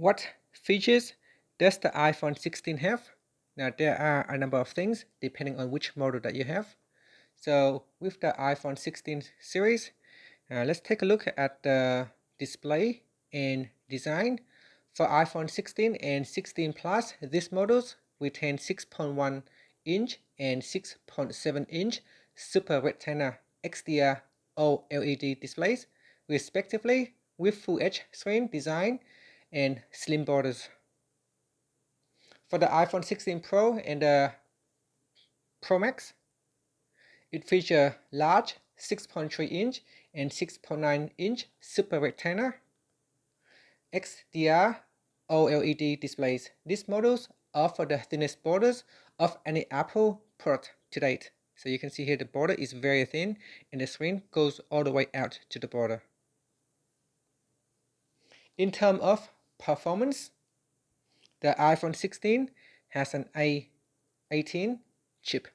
What features does the iPhone 16 have? Now there are a number of things depending on which model that you have. So with the iPhone 16 series, let's take a look at the display and design. For iPhone 16 and 16 Plus, these models retain 6.1 inch and 6.7 inch Super Retina XDR OLED displays, respectively, with Full Edge screen design and slim borders. For the iPhone 16 Pro and the Pro Max, it features large 6.3 inch and 6.9 inch Super Retina XDR OLED displays. These models offer the thinnest borders of any Apple product to date. So you can see here the border is very thin and the screen goes all the way out to the border. In terms of performance, the iPhone 16 has an A18 chip.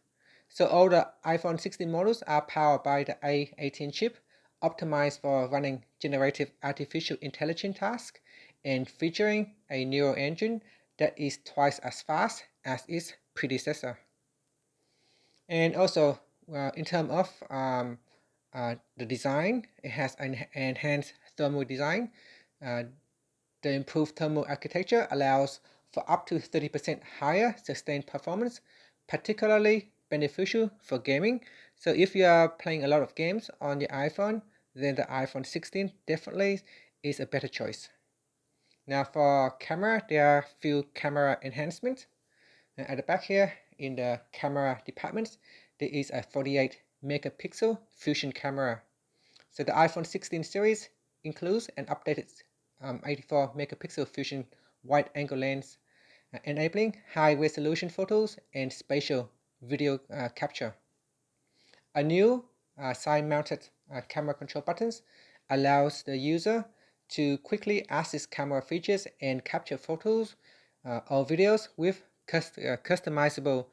So all the iPhone 16 models are powered by the A18 chip, optimized for running generative artificial intelligence tasks and featuring a neural engine that is twice as fast as its predecessor. And also, in terms of the design, it has an enhanced thermal design. The improved thermal architecture allows for up to 30% higher sustained performance, particularly beneficial for gaming. So if you are playing a lot of games on your iPhone, then the iPhone 16 definitely is a better choice. Now for camera, there are a few camera enhancements. At the back here, in the camera department, there is a 48 megapixel fusion camera. So the iPhone 16 series includes an updated 84 megapixel fusion wide angle lens, enabling high resolution photos and spatial video capture. A new side mounted camera control buttons allows the user to quickly access camera features and capture photos or videos with customizable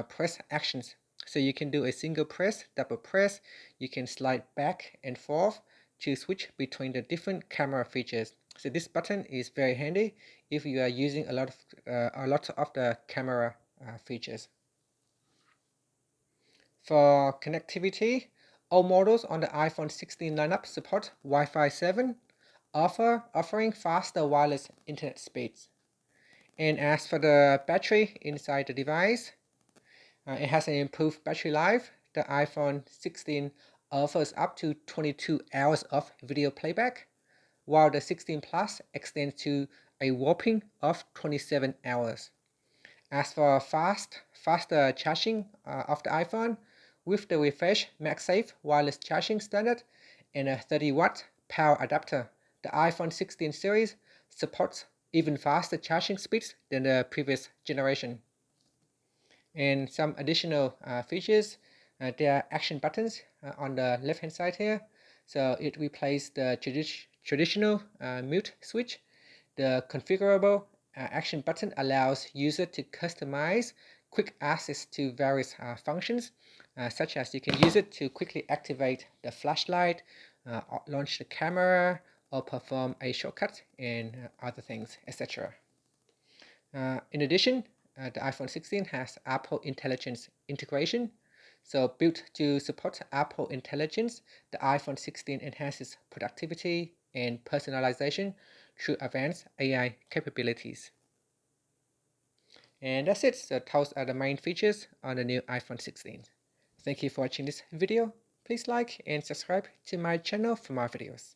press actions. So you can do a single press, double press, you can slide back and forth to switch between the different camera features. So this button is very handy if you are using a lot of the camera features. For connectivity, all models on the iPhone 16 lineup support Wi-Fi 7, offering faster wireless internet speeds. And as for the battery inside the device, it has an improved battery life. The iPhone 16 offers up to 22 hours of video playback, while the 16 Plus extends to a whopping of 27 hours. As for faster charging of the iPhone, with the refresh MagSafe wireless charging standard and a 30-watt power adapter, the iPhone 16 series supports even faster charging speeds than the previous generation. And some additional features, there are action buttons on the left hand side here. So it replaces the traditional mute switch. The configurable action button allows user to customize quick access to various functions, such as you can use it to quickly activate the flashlight, launch the camera, or perform a shortcut and other things, etc. In addition, the iPhone 16 has Apple Intelligence integration. So built to support Apple Intelligence, the iPhone 16 enhances productivity and personalization through advanced AI capabilities. And that's it. So those are the main features on the new iPhone 16. Thank you for watching this video. Please like and subscribe to my channel for more videos.